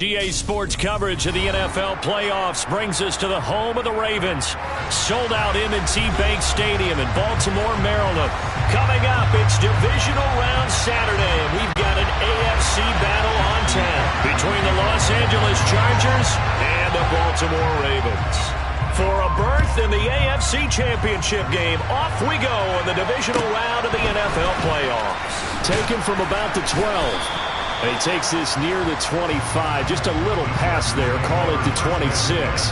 EA Sports coverage of the NFL playoffs brings us to the home of the Ravens. Sold out M&T Bank Stadium in Baltimore, Maryland. Coming up, it's Divisional Round Saturday, and we've got an AFC battle on tap between the Los Angeles Chargers and the Baltimore Ravens. For a berth in the AFC Championship game, off we go in the Divisional Round of the NFL playoffs. Taken from about the 12. And he takes this near the 25, just a little pass there, call it the 26.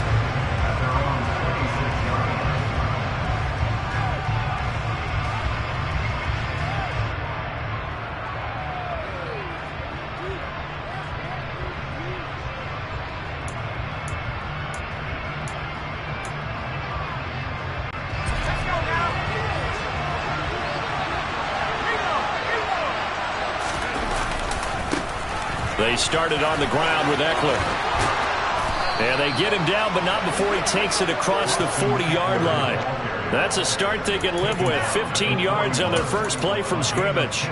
They started on the ground with Eckler. And they get him down, but not before he takes it across the 40-yard line. That's a start they can live with. 15 yards on their first play from scrimmage.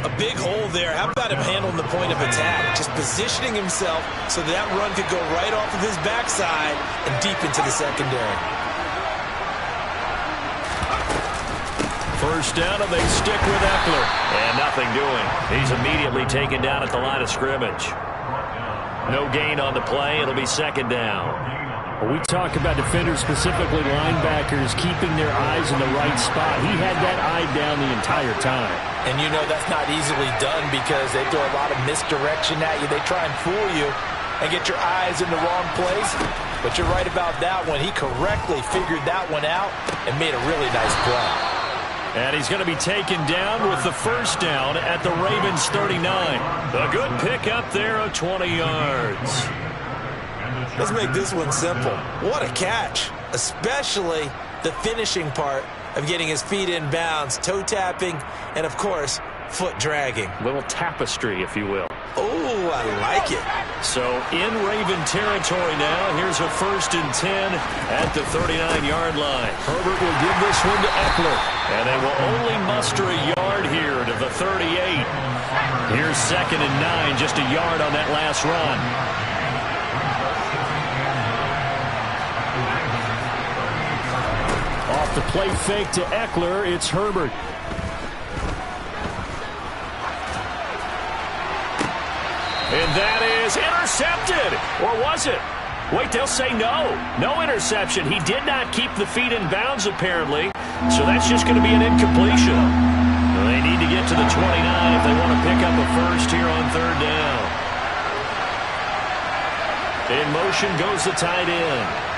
A big hole there. How about him handling the point of attack? Just positioning himself so that run could go right off of his backside and deep into the secondary. First down, and they stick with Eckler. And nothing doing. He's immediately taken down at the line of scrimmage. No gain on the play. It'll be second down. Well, we talk about defenders, specifically linebackers, keeping their eyes in the right spot. He had that eye down the entire time. And you know that's not easily done because they throw a lot of misdirection at you. They try and fool you and get your eyes in the wrong place. But you're right about that one. He correctly figured that one out and made a really nice play. And he's going to be taken down with the first down at the Ravens 39. A good pickup there of 20 yards. Let's make this one simple. What a catch, especially the finishing part of getting his feet in bounds, toe tapping, and, of course, foot dragging. Little tapestry, if you will. Oh, I like it. So in Raven territory now. Here's a 1st and 10 at the 39-yard line. Herbert will give this one to Eckler. And they will only muster a yard here to the 38. Here's 2nd and 9, just a yard on that last run. Off the play fake to Eckler, it's Herbert. And that is intercepted. Or was it? Wait, they'll say no. No interception. He did not keep the feet in bounds, apparently. So that's just going to be an incompletion. They need to get to the 29 if they want to pick up a first here on 3rd down. In motion goes the tight end.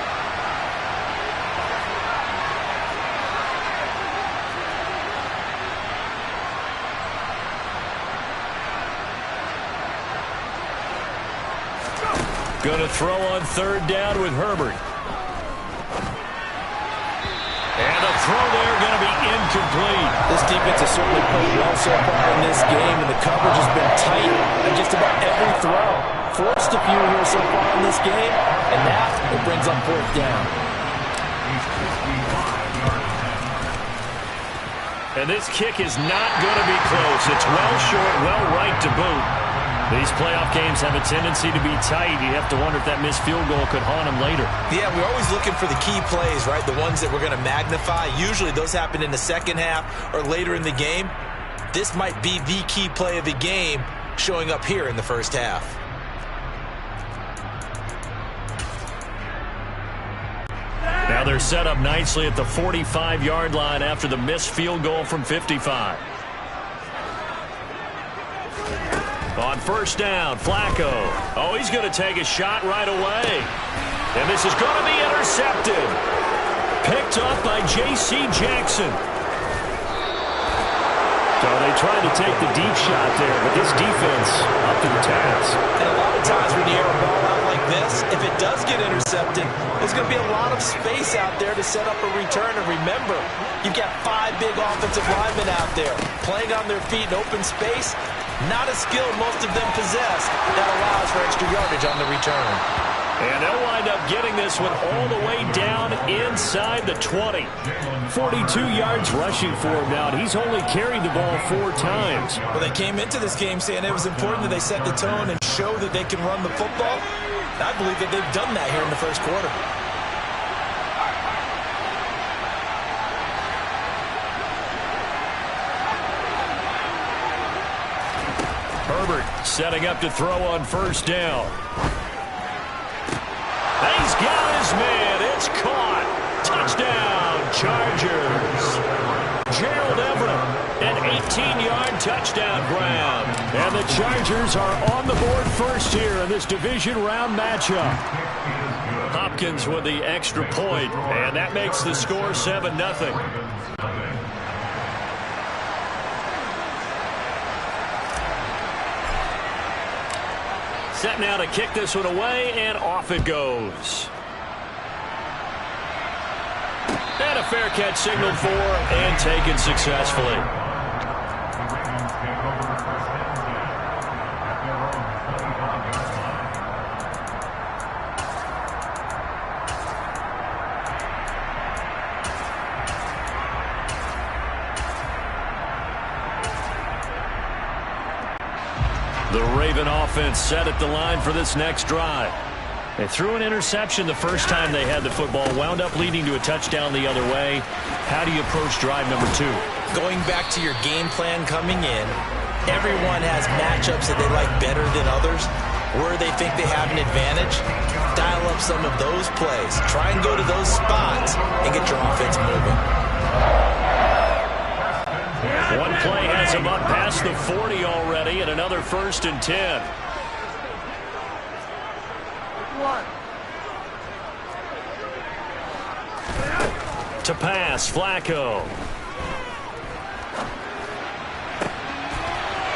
Going to throw on 3rd down with Herbert. And a throw there going to be incomplete. This defense has certainly played well so far in this game, and the coverage has been tight on just about every throw. Forced a few here so far in this game, and now it brings up 4th down. And this kick is not going to be close. It's well short, well right to boot. These playoff games have a tendency to be tight. You have to wonder if that missed field goal could haunt them later. Yeah, we're always looking for the key plays, right? The ones that we're going to magnify. Usually those happen in the second half or later in the game. This might be the key play of the game showing up here in the first half. Now they're set up nicely at the 45-yard line after the missed field goal from 55. On 1st down, Flacco. Oh, he's going to take a shot right away. And this is going to be intercepted. Picked up by J.C. Jackson. So they tried to take the deep shot there, but this defense up to the task. And a lot of times when you air a ball out like this, if it does get intercepted, there's going to be a lot of space out there to set up a return. And remember, you've got 5 big offensive linemen out there playing on their feet in open space. Not a skill most of them possess that allows for extra yardage on the return. And they'll wind up getting this one all the way down inside the 20. 42 yards rushing for him now. He's only carried the ball 4 times. Well, they came into this game saying it was important that they set the tone and show that they can run the football. I believe that they've done that here in the first quarter. Herbert setting up to throw on first down. He's got his man. It's caught. Touchdown, Chargers. Gerald Everett, an 18-yard touchdown grab. And the Chargers are on the board first here in this division round matchup. Hopkins with the extra point, and that makes the score 7-0. Set now to kick this one away, and off it goes. And a fair catch signaled for and taken successfully. The Raven offense set at the line for this next drive. They threw an interception the first time they had the football, wound up leading to a touchdown the other way. How do you approach drive number 2? Going back to your game plan coming in, everyone has matchups that they like better than others, where they think they have an advantage. Dial up some of those plays. Try and go to those spots and get your offense moving. One play has him up past the 40 already, and another 1st and 10. To pass, Flacco.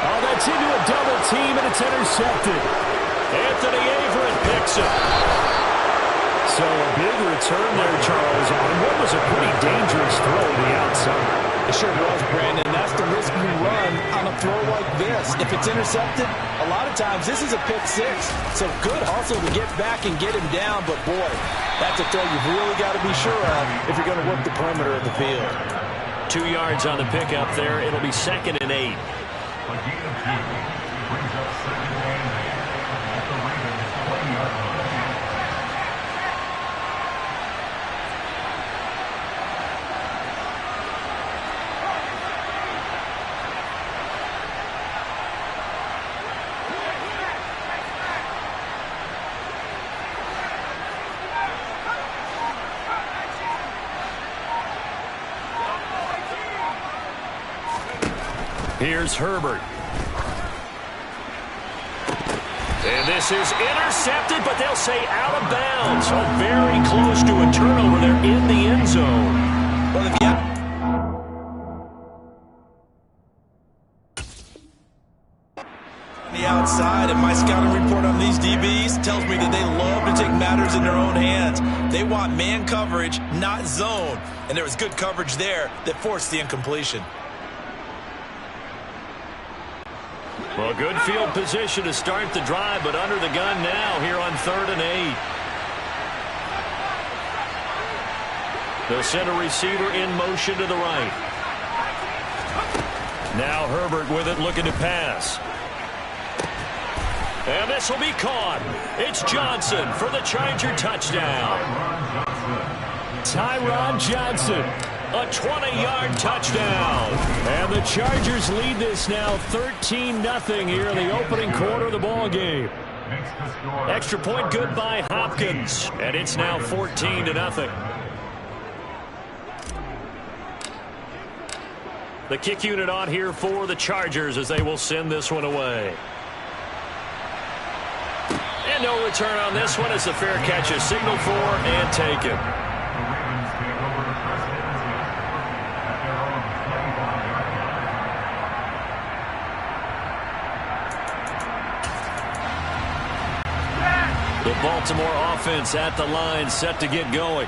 Oh, that's into a double team, and it's intercepted. Anthony Averett picks it. So a big return there, Charles, on what was a pretty dangerous throw to the outside. It sure was, Brandon. That's the risk you run on a throw like this. If it's intercepted, a lot of times this is a pick 6. So good hustle to get back and get him down. But, boy, that's a throw you've really got to be sure of if you're going to work the perimeter of the field. 2 yards on the pickup there. It'll be 2nd and 8. Here's Herbert. And this is intercepted, but they'll say out of bounds. So very close to a turnover there in the end zone. Well, if you on the outside, and my scouting report on these DBs tells me that they love to take matters in their own hands. They want man coverage, not zone. And there was good coverage there that forced the incompletion. Well, good field position to start the drive, but under the gun now here on 3rd and 8. They'll send a receiver in motion to the right. Now Herbert with it, looking to pass. And this will be caught. It's Johnson for the Charger touchdown. Tyron Johnson. A 20-yard touchdown. And the Chargers lead this now 13-0 here in the opening quarter of the ball game. Extra point good by Hopkins. And it's now 14-0. The kick unit on here for the Chargers as they will send this one away. And no return on this one as the fair catch is signaled for and taken. The Baltimore offense at the line, set to get going.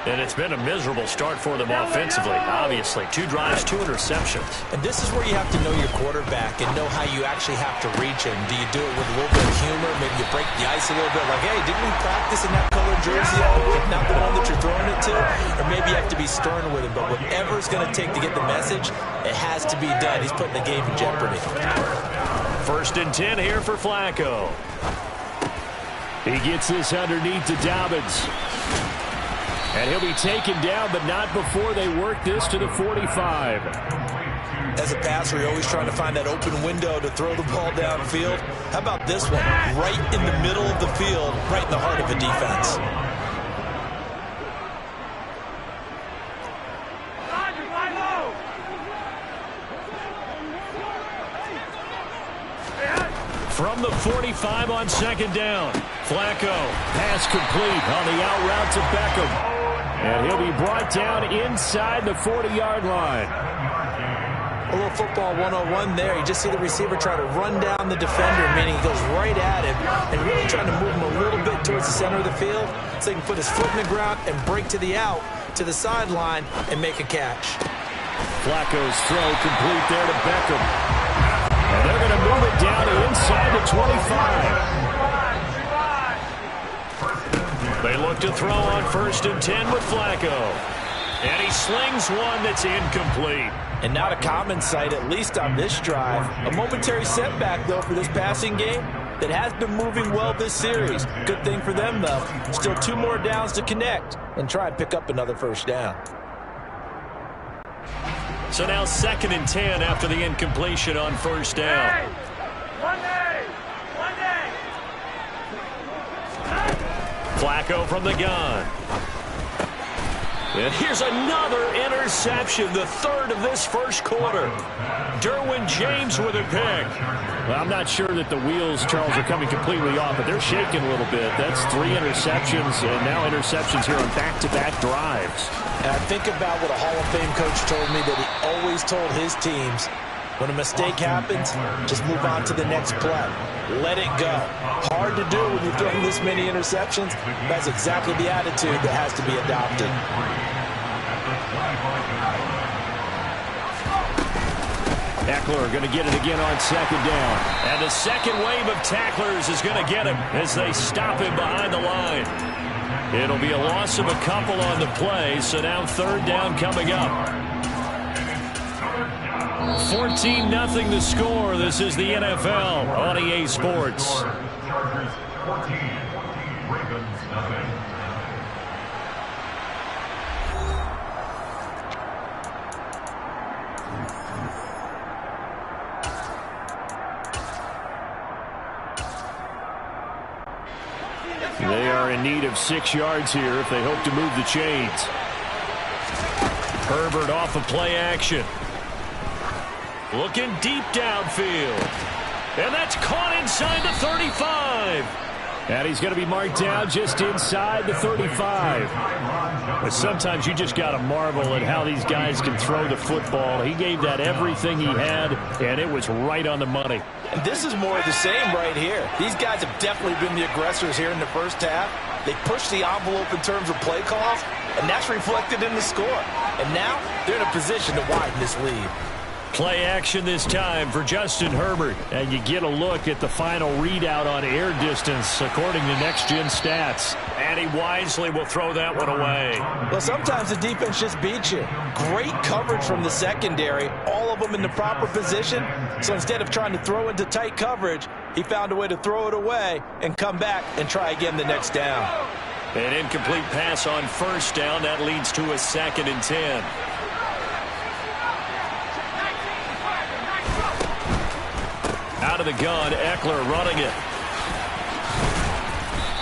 And it's been a miserable start for them offensively, obviously. 2 drives, 2 interceptions. And this is where you have to know your quarterback and know how you actually have to reach him. Do you do it with a little bit of humor? Maybe you break the ice a little bit, like, hey, didn't we practice in that colored jersey all week, not the one that you're throwing it to? Or maybe you have to be stern with him. But whatever it's going to take to get the message, it has to be done. He's putting the game in jeopardy. 1st and 10 here for Flacco. He gets this underneath to Dobbins. And he'll be taken down, but not before they work this to the 45. As a passer, you're always trying to find that open window to throw the ball downfield. How about this one? Right in the middle of the field, right in the heart of a defense. From the 45 on 2nd down. Flacco, pass complete on the out route to Beckham. And he'll be brought down inside the 40-yard line. A little football 101 there. You just see the receiver try to run down the defender, meaning he goes right at him and really trying to move him a little bit towards the center of the field so he can put his foot in the ground and break to the out, to the sideline, and make a catch. Flacco's throw complete there to Beckham. And they're going to move it down to inside the 25. They look to throw on 1st and 10 with Flacco. And he slings one that's incomplete. And not a common sight, at least on this drive. A momentary setback, though, for this passing game that has been moving well this series. Good thing for them, though. Still 2 more downs to connect and try and pick up another 1st down. So now 2nd and 10 after the incompletion on 1st down. Flacco from the gun. And here's another interception, the 3rd of this 1st quarter. Derwin James with a pick. Well, I'm not sure that the wheels, Charles, are coming completely off, but they're shaking a little bit. That's 3 interceptions, and now interceptions here on back-to-back drives. And I think about what a Hall of Fame coach told me, that he always told his teams, when a mistake happens, just move on to the next play. Let it go. Hard to do when you've thrown this many interceptions. That's exactly the attitude that has to be adopted. Eckler going to get it again on 2nd down. And the second wave of tacklers is going to get him as they stop him behind the line. It'll be a loss of a couple on the play, so now 3rd down coming up. 14-0 the score. This is the NFL on EA Sports. They are in need of 6 yards here if they hope to move the chains. Herbert off of play action. Looking deep downfield. And that's caught inside the 35. And he's going to be marked down just inside the 35. But sometimes you just got to marvel at how these guys can throw the football. He gave that everything he had, and it was right on the money. And this is more of the same right here. These guys have definitely been the aggressors here in the 1st half. They pushed the envelope in terms of play calls, and that's reflected in the score. And now they're in a position to widen this lead. Play action this time for Justin Herbert. And you get a look at the final readout on air distance according to Next Gen Stats. And he wisely will throw that one away. Well, sometimes the defense just beats you. Great coverage from the secondary, all of them in the proper position. So instead of trying to throw into tight coverage, he found a way to throw it away and come back and try again the next down. An incomplete pass on 1st down. That leads to a 2nd and 10. Out of the gun, Eckler running it.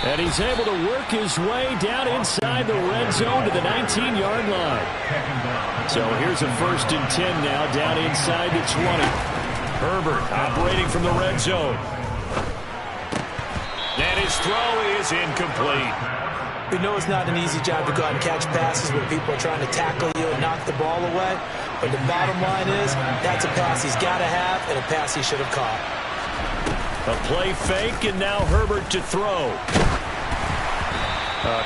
And he's able to work his way down inside the red zone to the 19-yard line. So here's a 1st and 10 now down inside the 20. Herbert operating from the red zone. And his throw is incomplete. We know it's not an easy job to go out and catch passes when people are trying to tackle you and knock the ball away. But the bottom line is, that's a pass he's got to have and a pass he should have caught. A play fake, and now Herbert to throw.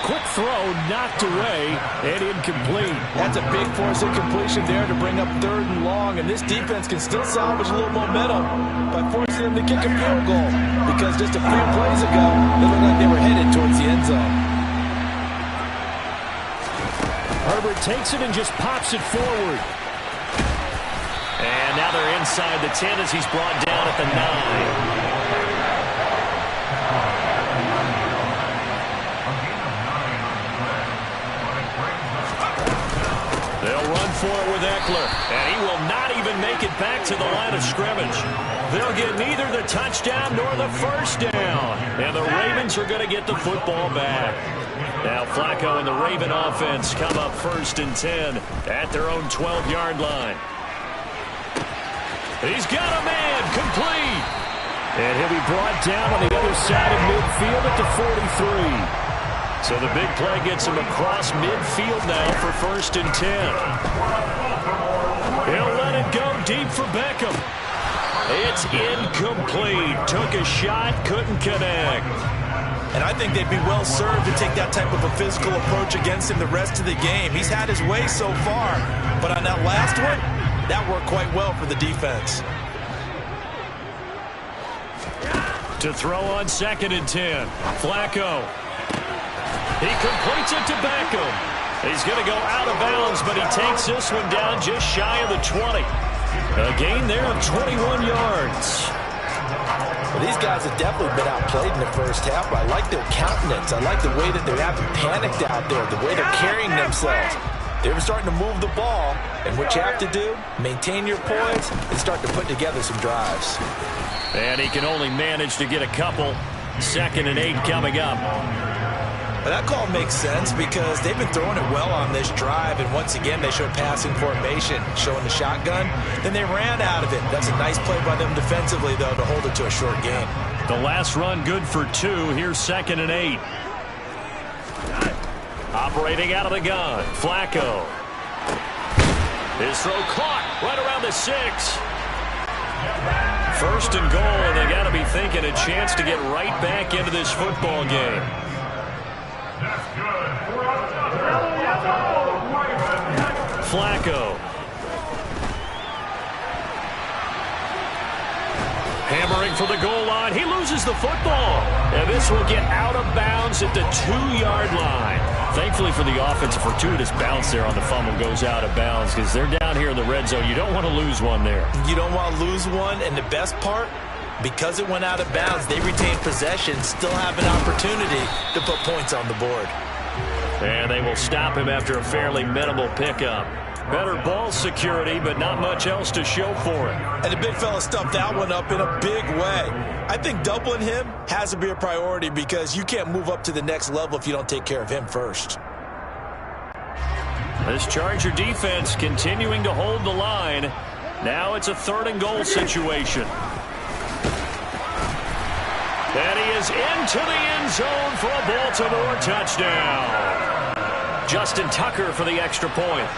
Quick throw, knocked away, and incomplete. That's a big force incompletion there to bring up 3rd and long, and this defense can still salvage a little momentum by forcing them to kick a field goal, because just a few plays ago, it looked like they were headed towards the end zone. Herbert takes it and just pops it forward. And now they're inside the 10 as he's brought down at the 9. They'll run for it with Eckler, and he will not even make it back to the line of scrimmage. They'll get neither the touchdown nor the first down, and the Ravens are going to get the football back. Now Flacco and the Raven offense come up 1st and 10 at their own 12-yard line. He's got a man, complete. And he'll be brought down on the other side of midfield at the 43. So the big play gets him across midfield now for 1st and 10. He'll let it go deep for Beckham. It's incomplete. Took a shot, couldn't connect. And I think they'd be well served to take that type of a physical approach against him the rest of the game. He's had his way so far, but on that last one, that worked quite well for the defense. To throw on 2nd and 10. Flacco. He completes it to Beckham. He's going to go out of bounds, but he takes this one down just shy of the 20. A gain there of 21 yards. Well, these guys have definitely been outplayed in the first half, but I like their countenance. I like the way that they haven't panicked out there, the way they're carrying themselves. They're starting to move the ball, and what you have to do, maintain your poise and start to put together some drives. And he can only manage to get a couple. 2nd and 8 coming up. Well, that call makes sense because they've been throwing it well on this drive, and once again they showed passing formation, showing the shotgun. Then they ran out of it. That's a nice play by them defensively, though, to hold it to a short gain. The last run good for 2. Here's 2nd and 8. Operating out of the gun, Flacco. His throw caught right around the 6. 1st and goal, and they got to be thinking a chance to get right back into this football game. Flacco. Hammering for the goal line. He loses the football. And this will get out of bounds at the 2-yard line. Thankfully for the offense, a fortuitous bounce there on the fumble goes out of bounds because they're down here in the red zone. You don't want to lose one there. You don't want to lose one, and the best part, because it went out of bounds, they retain possession, still have an opportunity to put points on the board. And they will stop him after a fairly minimal pickup. Better ball security, but not much else to show for it. And the big fella stuffed that one up in a big way. I think doubling him has to be a priority because you can't move up to the next level if you don't take care of him first. This Charger defense continuing to hold the line. Now it's a 3rd and goal situation. And he is into the end zone for a Baltimore touchdown. Justin Tucker for the extra point.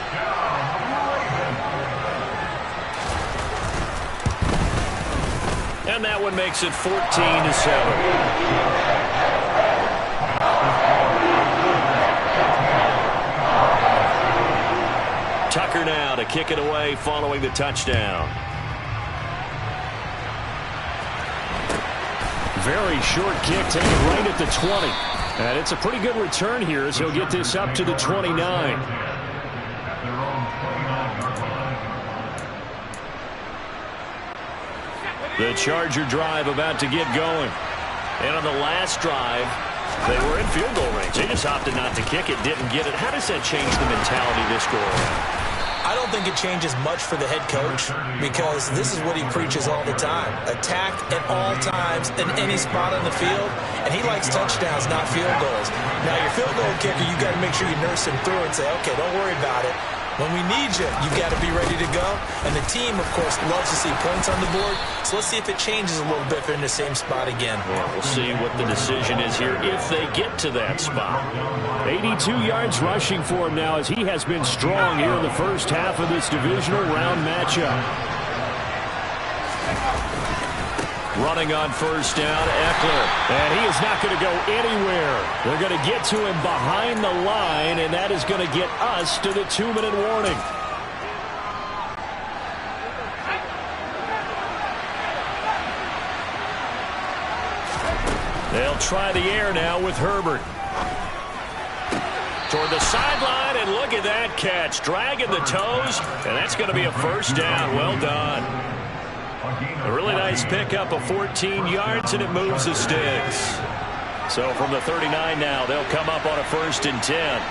And that one makes it 14-7. Tucker now to kick it away following the touchdown. Very short kick taken right at the 20. And it's a pretty good return here as he'll get this up to the 29. The Charger drive about to get going. And on the last drive, they were in field goal range. They just opted not to kick it, didn't get it. How does that change the mentality this go around? I don't think it changes much for the head coach because this is what he preaches all the time. Attack at all times in any spot on the field, and he likes touchdowns, not field goals. Now, your field goal kicker, you got to make sure you nurse him through and say, okay, don't worry about it. When we need you, you've got to be ready to go. And the team, of course, loves to see points on the board. So let's see if it changes a little bit if they're in the same spot again. Yeah, we'll see what the decision is here if they get to that spot. 82 yards rushing for him now as he has been strong here in the first half of this divisional round matchup. Running on first down, Eckler. And he is not going to go anywhere. They're going to get to him behind the line, and that is going to get us to the 2-minute warning. They'll try the air now with Herbert. Toward the sideline, and look at that catch. Dragging the toes, and that's going to be a first down. Well done. A really nice pickup of 14 yards, and it moves the sticks. So from the 39 now, they'll come up on a 1st and 10.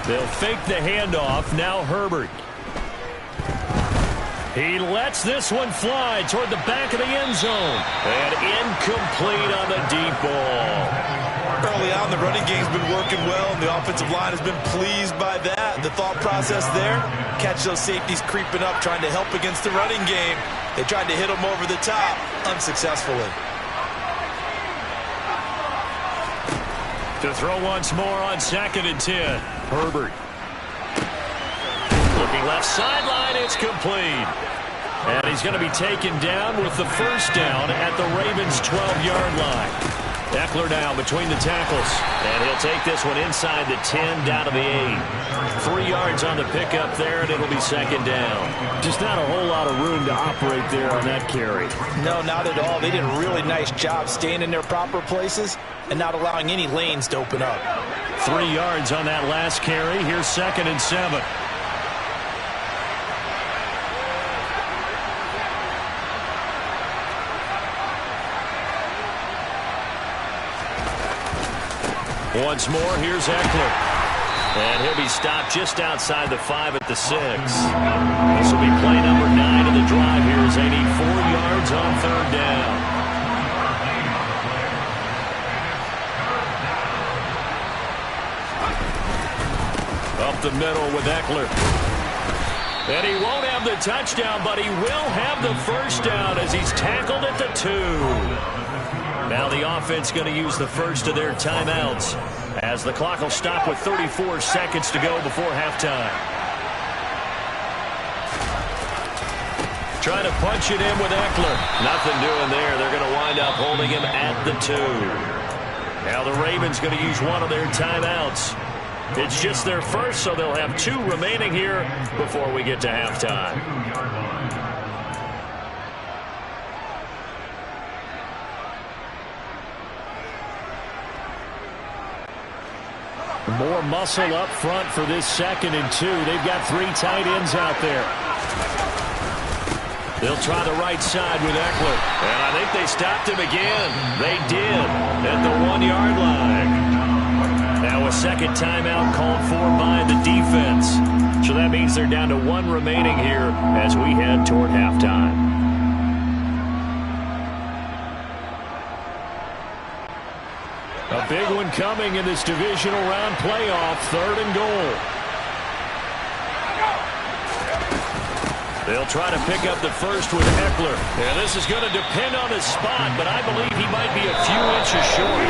They'll fake the handoff. Now Herbert. He lets this one fly toward the back of the end zone. And incomplete on the deep ball. Early on, the running game's been working well, and the offensive line has been pleased by that. The thought process there, catch those safeties creeping up, trying to help against the running game. They tried to hit them over the top, unsuccessfully. To throw once more on 2nd and 10. Herbert. Looking left sideline, it's complete. And he's going to be taken down with the first down at the Ravens' 12-yard line. Eckler now between the tackles. And he'll take this one inside the 10, down to the 8. 3 yards on the pickup there, and it'll be 2nd down. Just not a whole lot of room to operate there on that carry. No, not at all. They did a really nice job staying in their proper places and not allowing any lanes to open up. 3 yards on that last carry. Here's 2nd and 7. Once more, here's Eckler. And he'll be stopped just outside the 5 at the 6. This will be play number 9 of the drive here as they need 4 yards on 3rd down. Up the middle with Eckler. And he won't have the touchdown, but he will have the first down as he's tackled at the 2. Now the offense going to use the first of their timeouts as the clock will stop with 34 seconds to go before halftime. Trying to punch it in with Eckler. Nothing doing there. They're going to wind up holding him at the 2. Now the Ravens going to use one of their timeouts. It's just their first, so they'll have 2 remaining here before we get to halftime. More muscle up front for this 2nd and 2. They've got 3 tight ends out there. They'll try the right side with Eckler. And I think they stopped him again. They did at the 1-yard line. Now a second timeout called for by the defense. So that means they're down to 1 remaining here as we head toward halftime. A big one coming in this divisional round playoff, 3rd and goal. They'll try to pick up the first with Eckler. And this is going to depend on his spot, but I believe he might be a few inches short.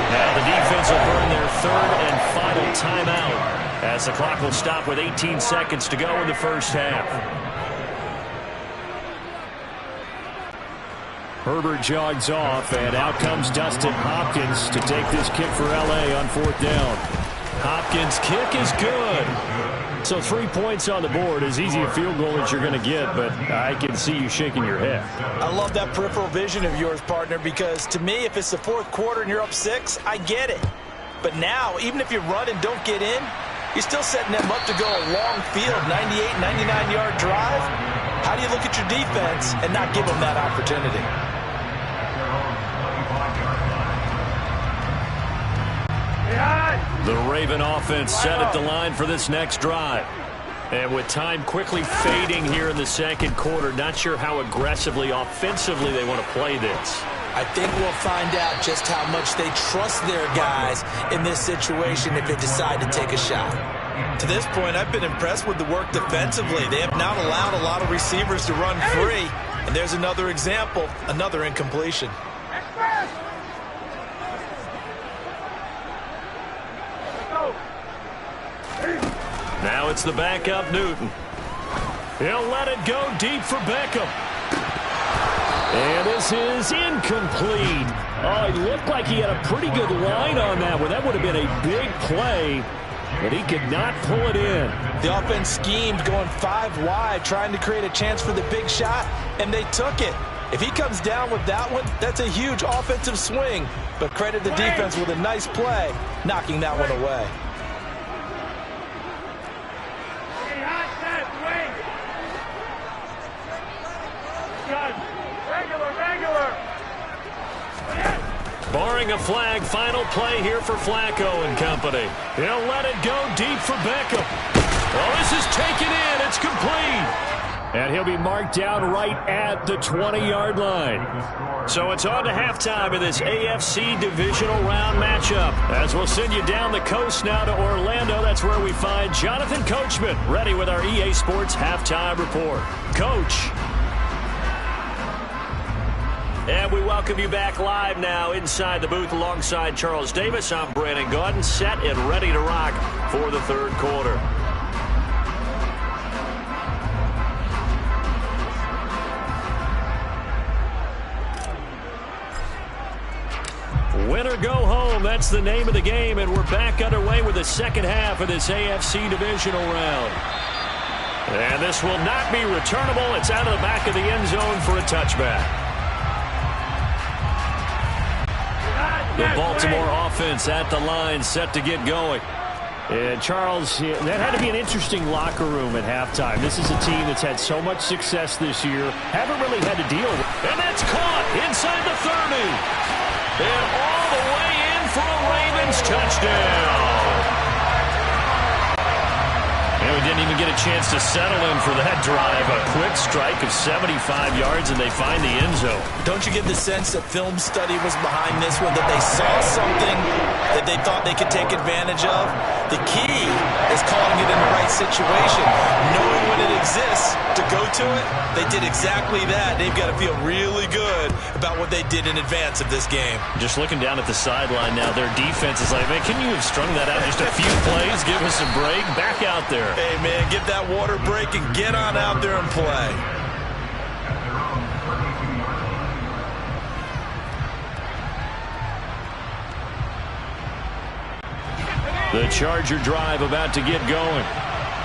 Now the defense will burn their 3rd and final timeout as the clock will stop with 18 seconds to go in the first half. Herbert jogs off, and out comes Dustin Hopkins to take this kick for L.A. on 4th down. Hopkins' kick is good. So 3 points on the board, as easy a field goal as you're going to get, but I can see you shaking your head. I love that peripheral vision of yours, partner, because to me, if it's the 4th quarter and you're up 6, I get it. But now, even if you run and don't get in, you're still setting them up to go a long field, 98, 99-yard drive. How do you look at your defense and not give them that opportunity? The Raven offense set at the line for this next drive. And with time quickly fading here in the 2nd quarter, not sure how aggressively, offensively they want to play this. I think we'll find out just how much they trust their guys in this situation if they decide to take a shot. To this point, I've been impressed with the work defensively. They have not allowed a lot of receivers to run free. And there's another example, another incompletion. Now it's the backup Newton. He'll let it go deep for Beckham. And this is incomplete. Oh, it looked like he had a pretty good line on that one. That would have been a big play, but he could not pull it in. The offense schemed going 5 wide, trying to create a chance for the big shot, and they took it. If he comes down with that one, that's a huge offensive swing. But credit the defense with a nice play, knocking that one away. Barring a flag, final play here for Flacco and company. He'll let it go deep for Beckham. Oh, this is taken in. It's complete. And he'll be marked down right at the 20-yard line. So it's on to halftime in this AFC Divisional Round matchup. As we'll send you down the coast now to Orlando, that's where we find Jonathan Coachman, ready with our EA Sports Halftime Report. Coach. And we welcome you back live now inside the booth alongside Charles Davis. I'm Brandon Gaudin, set and ready to rock for the third quarter. Win or go home, that's the name of the game, and we're back underway with the second half of this AFC Divisional Round. And this will not be returnable. It's out of the back of the end zone for a touchback. The Baltimore offense at the line, set to get going. And Charles, that had to be an interesting locker room at halftime. This is a team that's had so much success this year, haven't really had to deal with. And that's caught inside the 30. And all the way in for a Ravens touchdown. And we didn't even get a chance to settle in for that drive. A quick strike of 75 yards, and they find the end zone. Don't you get the sense that film study was behind this one, that they saw something that they thought they could take advantage of? The key is calling it in the right situation, knowing when it exists to go to it. They did exactly that. They've got to feel really good about what they did in advance of this game. Just looking down at the sideline now, their defense is like, man, can you have strung that out just a few plays? Give us a break. Back out there. Hey, man, get that water break and get on out there and play. The Charger drive about to get going.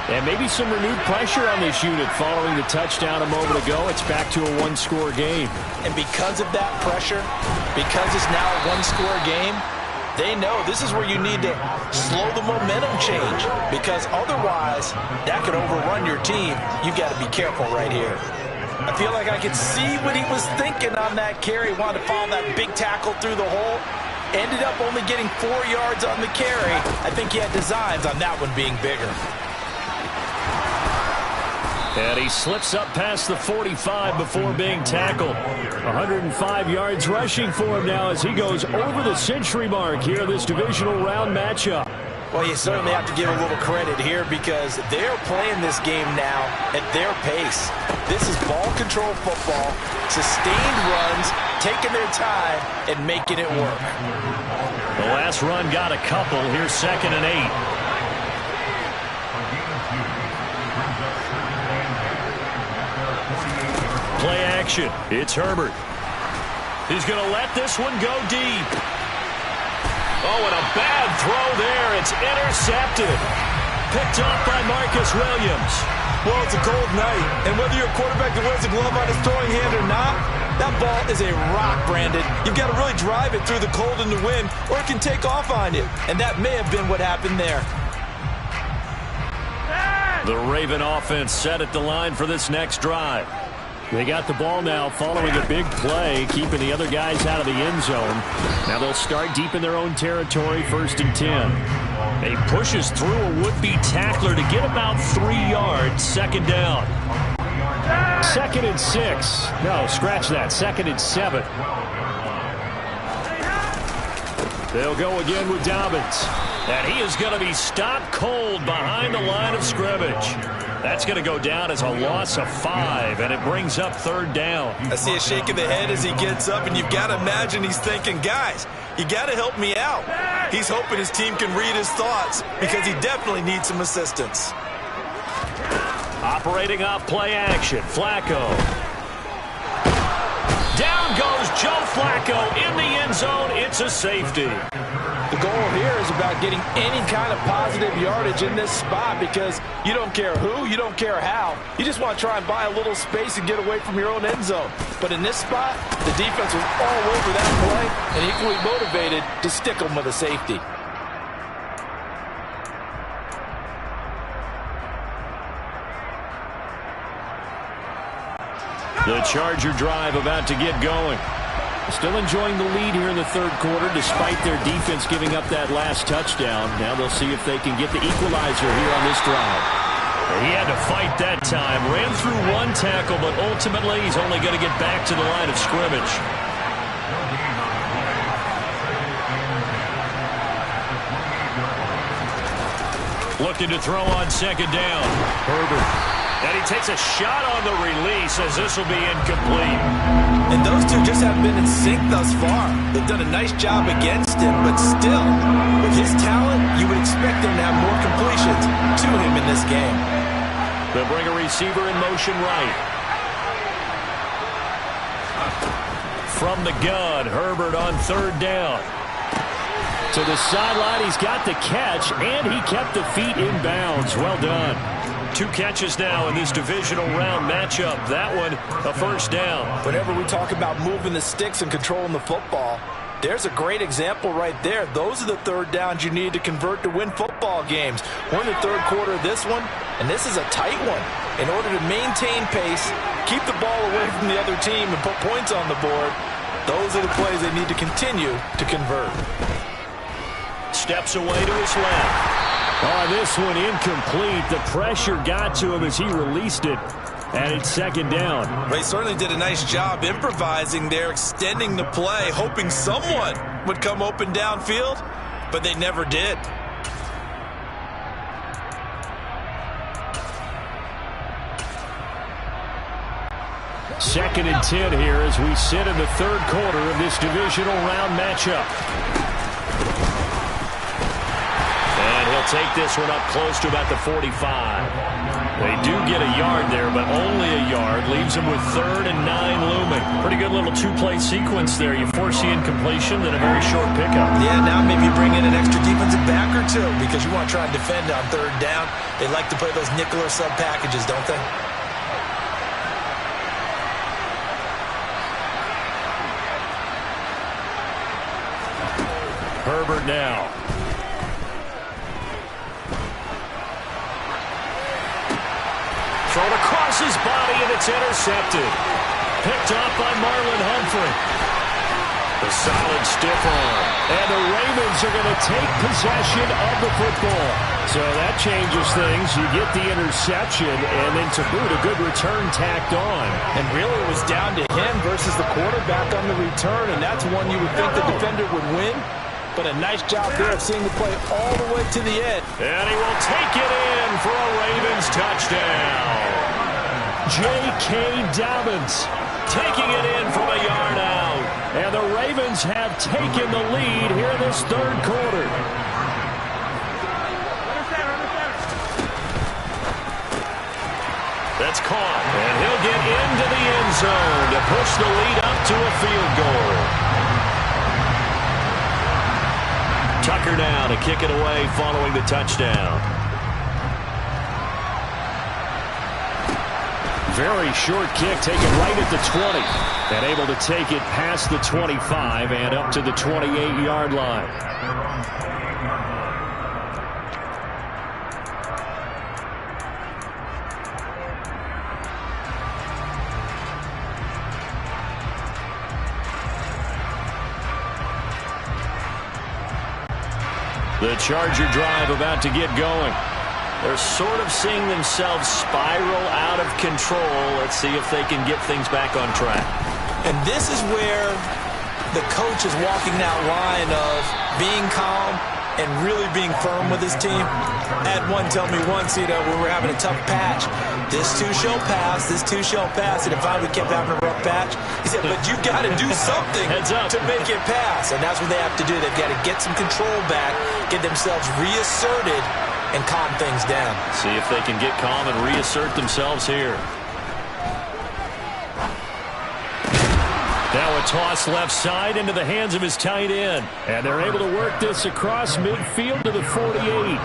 And maybe some renewed pressure on this unit following the touchdown a moment ago. It's back to a one-score game. And because of that pressure, because it's now a one-score game, they know this is where you need to slow the momentum change, because otherwise that could overrun your team. You've got to be careful right here. I feel like I could see what he was thinking on that carry. Wanted to follow that big tackle through the hole. Ended up only getting 4 yards on the carry. I think he had designs on that one being bigger. And he slips up past the 45 before being tackled. 105 yards rushing for him now as he goes over the century mark here in this divisional round matchup. Well, you certainly have to give a little credit here because they're playing this game now at their pace. This is ball control football, sustained runs, taking their time and making it work. The last run got a couple. Here's 2nd and 8. Play action. It's Herbert. He's going to let this one go deep. Oh, and a bad throw there. It's intercepted. Picked off by Marcus Williams. Well, it's a cold night, and whether you're a quarterback that wears a glove on his throwing hand or not, that ball is a rock, Brandon. You've got to really drive it through the cold and the wind, or it can take off on you. And that may have been what happened there. The Raven offense set at the line for this next drive. They got the ball now following a big play, keeping the other guys out of the end zone. Now they'll start deep in their own territory, 1st and 10. He pushes through a would-be tackler to get about 3 yards, 2nd down. 2nd and 6. No, scratch that. 2nd and 7. They'll go again with Dobbins. And he is going to be stopped cold behind the line of scrimmage. That's going to go down as a loss of 5, and it brings up 3rd down. I see a shake of the head as he gets up, and you've got to imagine he's thinking, guys, you got to help me out. He's hoping his team can read his thoughts because he definitely needs some assistance. Operating off play action. Flacco. Down goes Joe Flacco in the end zone. It's a safety. The goal here is about getting any kind of positive yardage in this spot because you don't care who, you don't care how. You just want to try and buy a little space and get away from your own end zone. But in this spot, the defense was all over that play and equally motivated to stick them with a safety. The Charger drive about to get going. Still enjoying the lead here in the third quarter despite their defense giving up that last touchdown. Now they'll see if they can get the equalizer here on this drive. He had to fight that time. Ran through one tackle, but ultimately he's only going to get back to the line of scrimmage. Looking to throw on second down. Herbert. And he takes a shot on the release as this will be incomplete. And those two just haven't been in sync thus far. They've done a nice job against him, but still, with his talent, you would expect him to have more completions to him in this game. They'll bring a receiver in motion right. From the gun, Herbert on third down. To the sideline, he's got the catch, and he kept the feet in bounds. Well done. 2 catches now in this divisional round matchup. That one, a first down. Whenever we talk about moving the sticks and controlling the football, there's a great example right there. Those are the third downs you need to convert to win football games. We're in the third quarter of this one, and this is a tight one. In order to maintain pace, keep the ball away from the other team, and put points on the board, those are the plays they need to continue to convert. Steps away to his left. Oh, this one incomplete. The pressure got to him as he released it. And it's second down. Well, he certainly did a nice job improvising there, extending the play, hoping someone would come open downfield, but they never did. Second and 10 here as we sit in the third quarter of this divisional round matchup. Take this one up close to about the 45. They do get a yard there, but only a yard. Leaves them with 3rd and 9 looming. Pretty good little 2-play sequence there. You force the incompletion, then a very short pickup. Yeah, now maybe you bring in an extra defensive back or two because you want to try and defend on third down. They like to play those nickel or sub packages, don't they? Herbert now. Thrown across his body, and it's intercepted. Picked off by Marlon Humphrey. The solid stiff arm. And the Ravens are going to take possession of the football. So that changes things. You get the interception, and then to boot, a good return tacked on. And really it was down to him versus the quarterback on the return, and that's one you would think the defender would win. But a nice job there of seeing the play all the way to the end. And he will take it in for a Ravens touchdown. J.K. Dobbins taking it in from a yard out. And the Ravens have taken the lead here in this third quarter. That's caught. And he'll get into the end zone to push the lead up to a field goal. Tucker now to kick it away following the touchdown. Very short kick taken right at the 20. And able to take it past the 25 and up to the 28-yard line. The Charger drive about to get going. They're sort of seeing themselves spiral out of control. Let's see if they can get things back on track. And this is where the coach is walking that line of being calm and really being firm with his team. I had one tell me once, when we were having a tough patch, this too shall pass, this too shall pass. And if I kept having a rough patch, he said, but you got to do something to make it pass. And that's what they have to do. They've got to get some control back, get themselves reasserted, and calm things down. See if they can get calm and reassert themselves here. Now a toss left side into the hands of his tight end. And they're able to work this across midfield to the 48.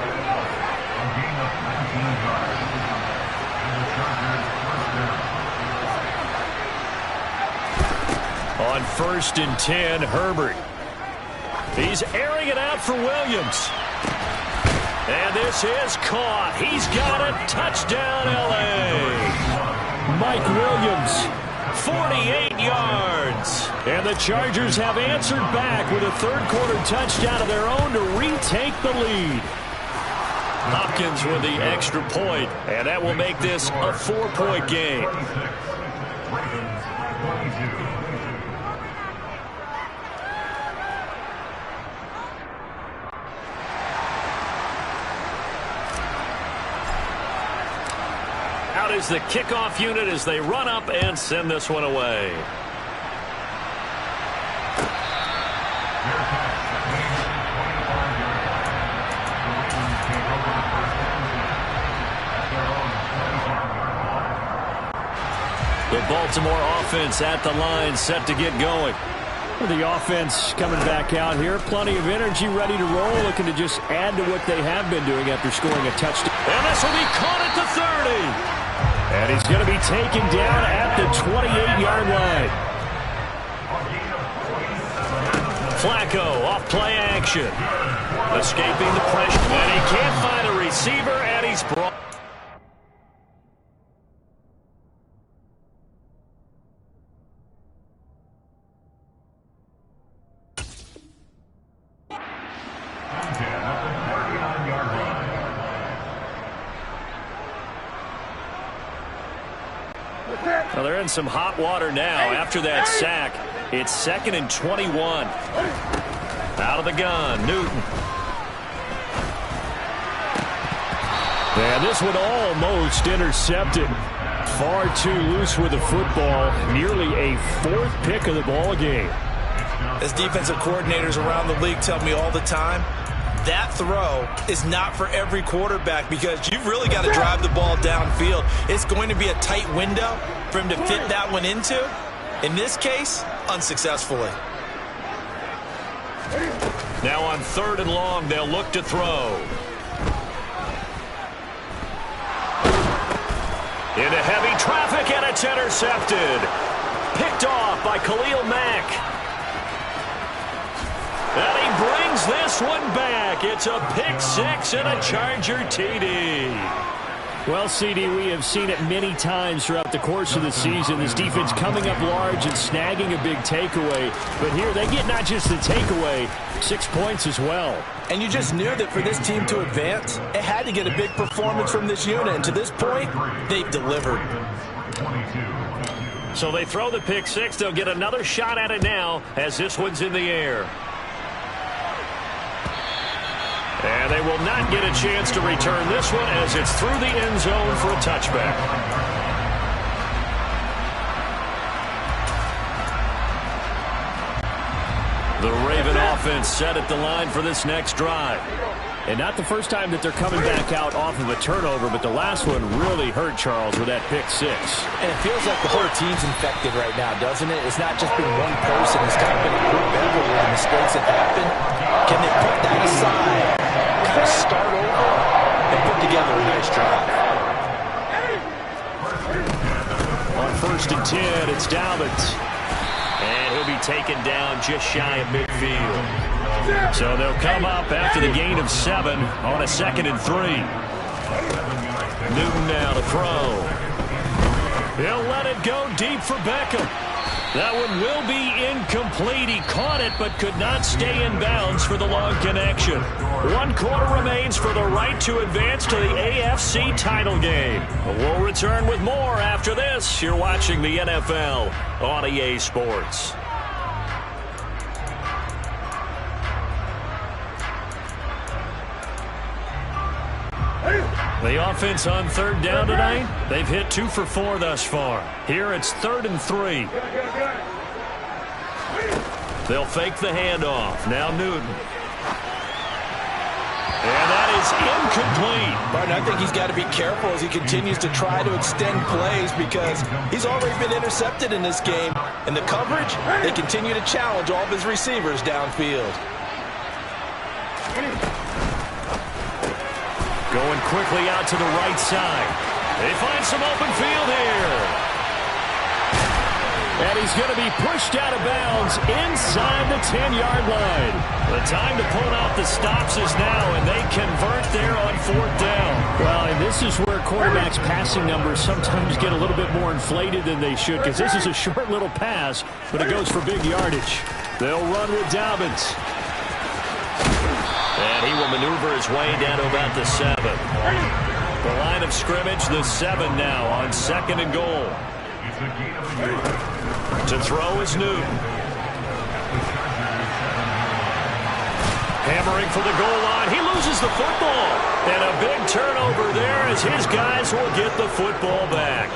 On 1st and 10, Herbert. He's airing it out for Williams. And this is caught. He's got it. Touchdown, L.A. Mike Williams, 48 yards. And the Chargers have answered back with a third-quarter touchdown of their own to retake the lead. Hopkins with the extra point, and that will make this a 4-point game. Out is the kickoff unit as they run up and send this one away. The Baltimore offense at the line, set to get going. The offense coming back out here. Plenty of energy, ready to roll, looking to just add to what they have been doing after scoring a touchdown. And this will be caught at the 30. And he's going to be taken down at the 28-yard line. Flacco off play action. Escaping the pressure. And he can't find a receiver, and he's brought. Well, they're in some hot water now after that sack. It's 2nd and 21. Out of the gun, Newton. And this one almost intercepted. Far too loose with the football. Nearly a 4th pick of the ball game. As defensive coordinators around the league tell me all the time, that throw is not for every quarterback because you've really got to drive the ball downfield. It's going to be a tight window for him to fit that one into. In this case, unsuccessfully. Now on 3rd and long, they'll look to throw. Into heavy traffic, and it's intercepted. Picked off by Khalil Mack. And he brings this one back. It's a pick 6 and a Charger TD. Well, CD, we have seen it many times throughout the course of the season. This defense coming up large and snagging a big takeaway. But here they get not just the takeaway, 6 points as well. And you just knew that for this team to advance, it had to get a big performance from this unit. And to this point, they've delivered. So they throw the pick 6. They'll get another shot at it now as this one's in the air. And they will not get a chance to return this one as it's through the end zone for a touchback. The Raven offense set at the line for this next drive. And not the first time that they're coming back out off of a turnover, but the last one really hurt Charles with that pick 6. And it feels like the whole team's infected right now, doesn't it? It's not just been one person. It's kind of been a group effort where the mistakes have happened. Can they put that aside, kind of start over, and put together a nice drive? On 1st and 10, it's Dalvin. And he'll be taken down just shy of midfield. So they'll come up after the gain of 7 on a 2nd and 3. Newton now to throw. He'll let it go deep for Beckham. That one will be incomplete. He caught it but could not stay in bounds for the long connection. 1 quarter remains for the right to advance to the AFC title game. We'll return with more after this. You're watching the NFL on EA Sports. The offense on 3rd down tonight, they've hit 2 for 4 thus far. Here it's 3rd and 3. They'll fake the handoff. Now Newton. And that is incomplete. Martin, I think he's got to be careful as he continues to try to extend plays because he's already been intercepted in this game. And the coverage, they continue to challenge all of his receivers downfield. Going quickly out to the right side. They find some open field here. And he's going to be pushed out of bounds inside the 10-yard line. The time to pull out the stops is now, and they convert there on 4th down. Well, and this is where quarterbacks' passing numbers sometimes get a little bit more inflated than they should, because this is a short little pass, but it goes for big yardage. They'll run with Dobbins. And he will maneuver his way down to about the 7. The line of scrimmage, the 7 now on 2nd and goal. To throw is Newton. Hammering for the goal line. He loses the football. And a big turnover there as his guys will get the football back.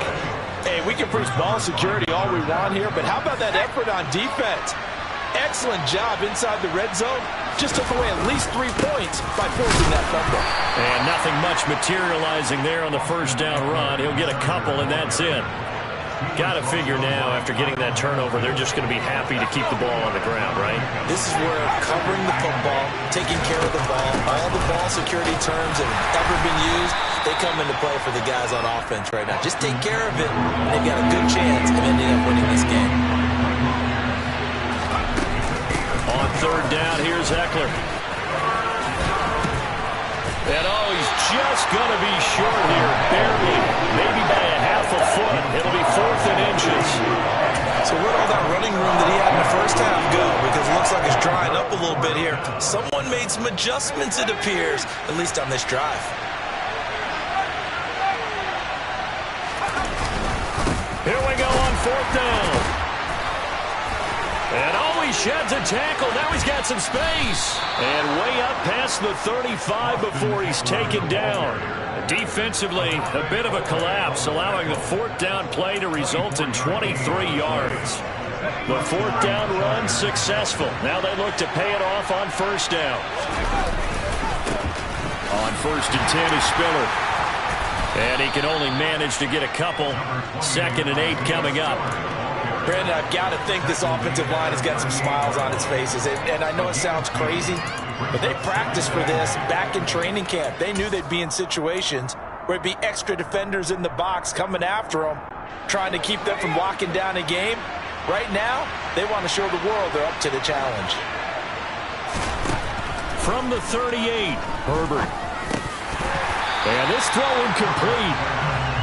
Hey, we can preach ball security all we want here, but how about that effort on defense? Excellent job inside the red zone. Just took away at least 3 points by forcing that fumble. And nothing much materializing there on the first down run. He'll get a couple, and that's it. Got to figure now, after getting that turnover, they're just going to be happy to keep the ball on the ground, right? This is where covering the football, taking care of the ball, all the ball security terms that have ever been used, they come into play for the guys on offense right now. Just take care of it, and they've got a good chance of ending up winning this game. On 3rd down, here's Eckler. And he's just going to be short here, barely, maybe by a half a foot. It'll be 4th and inches. So where'd all that running room that he had in the first half go? Because it looks like it's drying up a little bit here. Someone made some adjustments, it appears, at least on this drive. Here we go on 4th down. And he sheds a tackle. Now he's got some space. And way up past the 35 before he's taken down. Defensively, a bit of a collapse, allowing the 4th down play to result in 23 yards. The 4th down run successful. Now they look to pay it off on 1st down. On 1st and 10 is Spiller. And he can only manage to get a couple. 2nd and 8 coming up. Brandon, I've got to think this offensive line has got some smiles on its faces. And I know it sounds crazy, but they practiced for this back in training camp. They knew they'd be in situations where it'd be extra defenders in the box coming after them, trying to keep them from locking down a game. Right now, they want to show the world they're up to the challenge. From the 38, Herbert. And this throw incomplete.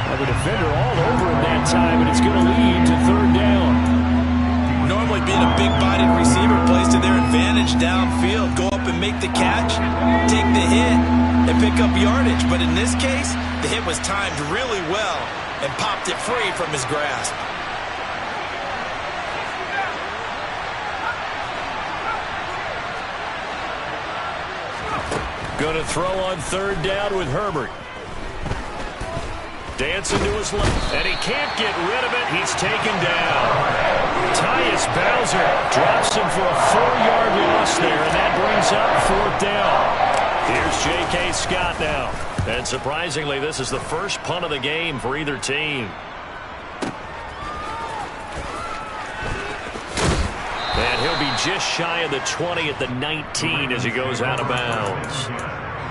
The defender all over him that time, and it's going to lead to 3rd down. Normally being a big-bodied receiver plays to their advantage downfield. Go up and make the catch, take the hit, and pick up yardage. But in this case, the hit was timed really well and popped it free from his grasp. Going to throw on 3rd down with Herbert. Dancing to his left, and he can't get rid of it. He's taken down. Tyus Bowser drops him for a 4-yard loss there, and that brings up 4th down. Here's J.K. Scott now. And surprisingly, this is the first punt of the game for either team. And he'll be just shy of the 20 at the 19 as he goes out of bounds.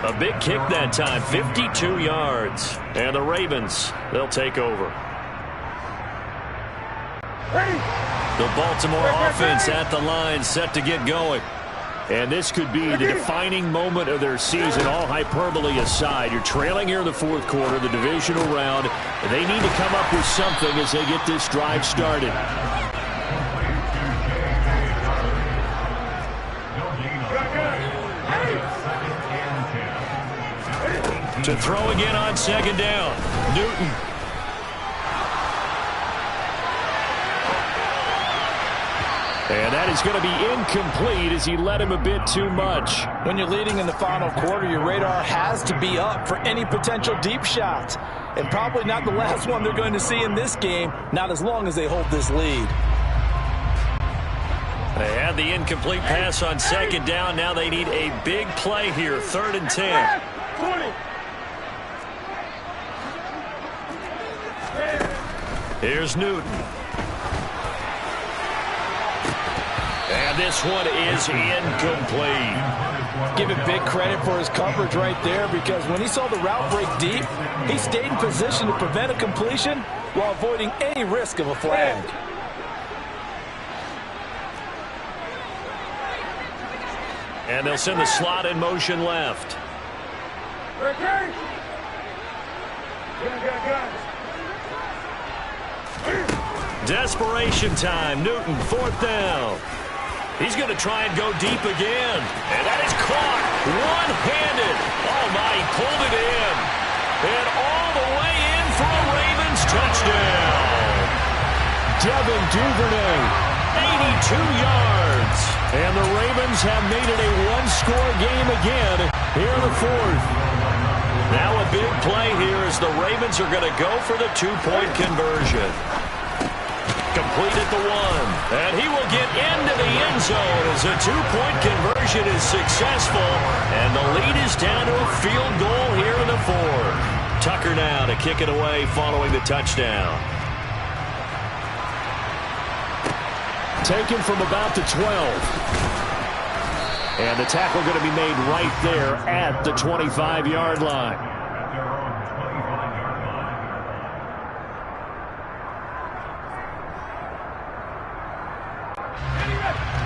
A big kick that time, 52 yards. And the Ravens, they'll take over. The Baltimore offense at the line, set to get going. And this could be the defining moment of their season, all hyperbole aside. You're trailing here in the 4th quarter, the divisional round, and they need to come up with something as they get this drive started. To throw again on 2nd down, Newton. And that is going to be incomplete as he led him a bit too much. When you're leading in the final quarter, your radar has to be up for any potential deep shots. And probably not the last one they're going to see in this game, not as long as they hold this lead. They had the incomplete pass on 2nd down. Now they need a big play here, 3rd and 10. Here's Newton. And this one is incomplete. Give him big credit for his coverage right there, because when he saw the route break deep, he stayed in position to prevent a completion while avoiding any risk of a flag. And they'll send the slot in motion left. Desperation time. Newton, 4th down. He's going to try and go deep again. And that is caught one-handed. Oh, my, he pulled it in. And all the way in for a Ravens touchdown. Devin Duvernay, 82 yards. and the Ravens have made it a one-score game again here in the 4th. Now a big play here as the Ravens are going to go for the two-point conversion. Complete at the 1, and he will get into the end zone as a two-point conversion is successful, and the lead is down to a field goal here in the 4th. Tucker now to kick it away following the touchdown. Taken from about the 12. And the tackle going to be made right there at the 25-yard line.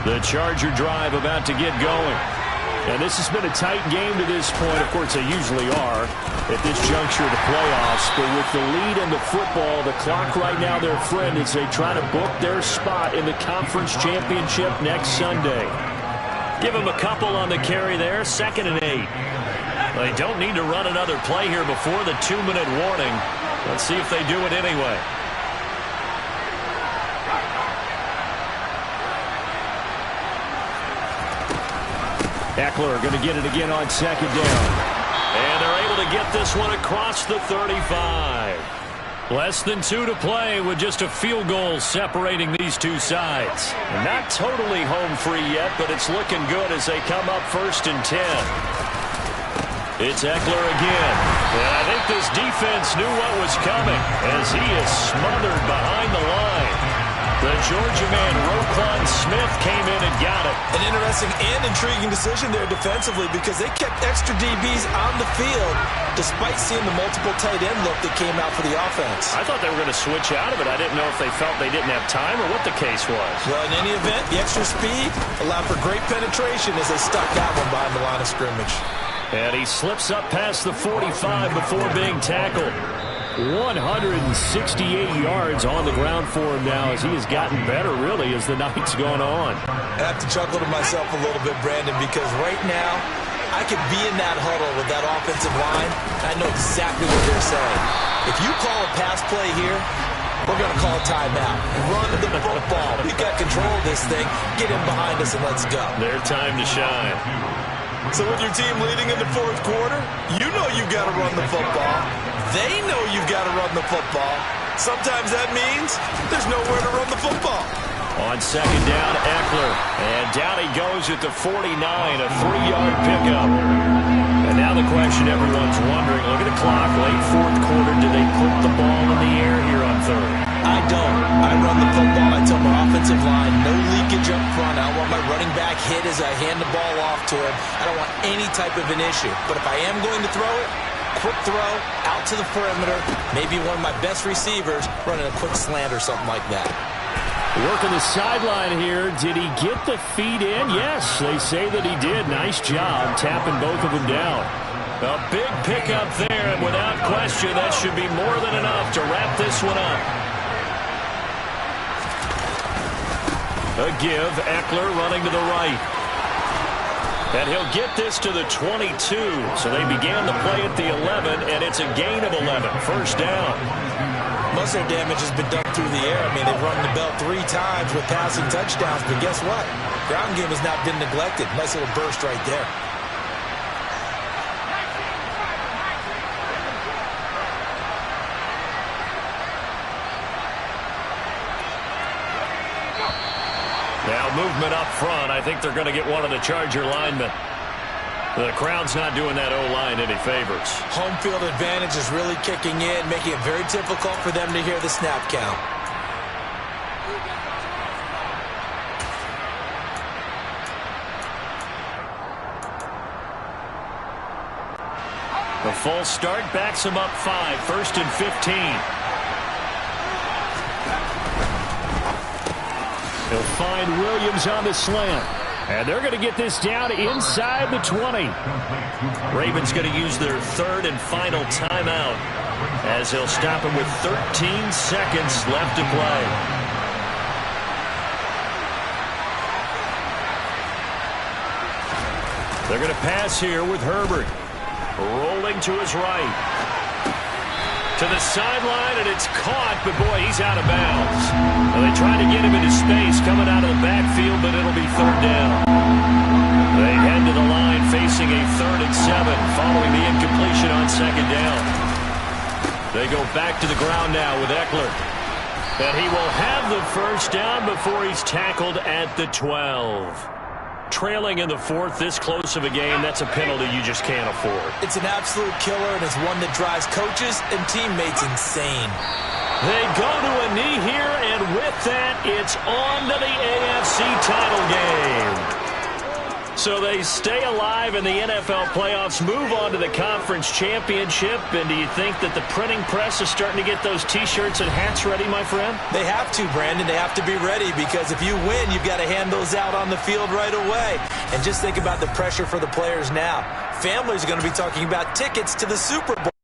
The Charger drive about to get going. And this has been a tight game to this point. Of course, they usually are at this juncture of the playoffs. But with the lead in the football, the clock right now their friend as they try to book their spot in the conference championship next Sunday. Give them a couple on the carry there. 2nd and 8. They don't need to run another play here before the 2-minute warning. Let's see if they do it anyway. Eckler going to get it again on 2nd down. And they're able to get this one across the 35. Less than 2 to play with just a field goal separating these two sides. Not totally home free yet, but it's looking good as they come up 1st and 10. It's Eckler again. And I think this defense knew what was coming as he is smothered behind the line. The Georgia man, Roquan Smith, came in and got it. An interesting and intriguing decision there defensively because they kept extra DBs on the field despite seeing the multiple tight end look that came out for the offense. I thought they were going to switch out of it. I didn't know if they felt they didn't have time or what the case was. Well, in any event, the extra speed allowed for great penetration as they stuck that one behind the line of scrimmage. And he slips up past the 45 before being tackled. 168 yards on the ground for him now as he has gotten better, really, as the night's gone on. I have to chuckle to myself a little bit, Brandon, because right now I could be in that huddle with that offensive line. I know exactly what they're saying. If you call a pass play here, we're going to call a timeout. Run the football. We've got control of this thing. Get in behind us and let's go. Their time to shine. So with your team leading in the 4th quarter, you know you've got to run the football. They know you've got to run the football. Sometimes that means there's nowhere to run the football. On 2nd down, Eckler. And down he goes at the 49, a 3-yard pickup. And now the question everyone's wondering, look at the clock, late 4th quarter, do they put the ball in the air here on 3rd? I don't. I run the football. I tell my offensive line, no leakage up front. I don't want my running back hit as I hand the ball off to him. I don't want any type of an issue. But if I am going to throw it, quick throw, out to the perimeter, maybe one of my best receivers running a quick slant or something like that. Working the sideline here. Did he get the feet in? Yes, they say that he did. Nice job tapping both of them down. A big pickup there, and without question, that should be more than enough to wrap this one up. A give, Eckler running to the right. And he'll get this to the 22. So they began the play at the 11, and it's a gain of 11. 1st down. Most of their damage has been done through the air. I mean, they've rung the bell 3 times with passing touchdowns, but guess what? Ground game has not been neglected. Nice little burst right there. Now movement up front. I think they're going to get one of the Charger linemen. The crowd's not doing that O-line any favors. Home field advantage is really kicking in, making it very difficult for them to hear the snap count. The false start backs him up 5, 1st and 15. He'll find Williams on the slant. And they're going to get this down inside the 20. Ravens going to use their 3rd and final timeout as they'll stop him with 13 seconds left to play. They're going to pass here with Herbert. Rolling to his right. To the sideline, and it's caught, but boy, he's out of bounds. Well, they tried to get him into space coming out of the backfield, but it'll be 3rd down. They head to the line facing a 3rd and 7 following the incompletion on 2nd down. They go back to the ground now with Eckler. And he will have the 1st down before he's tackled at the 12. Trailing in the 4th, this close of a game, that's a penalty you just can't afford. It's an absolute killer, and it's one that drives coaches and teammates insane. They go to a knee here, and with that, it's on to the AFC title game. So they stay alive in the NFL playoffs, move on to the conference championship, and do you think that the printing press is starting to get those T-shirts and hats ready, my friend? They have to, Brandon. They have to be ready because if you win, you've got to hand those out on the field right away. And just think about the pressure for the players now. Families are going to be talking about tickets to the Super Bowl.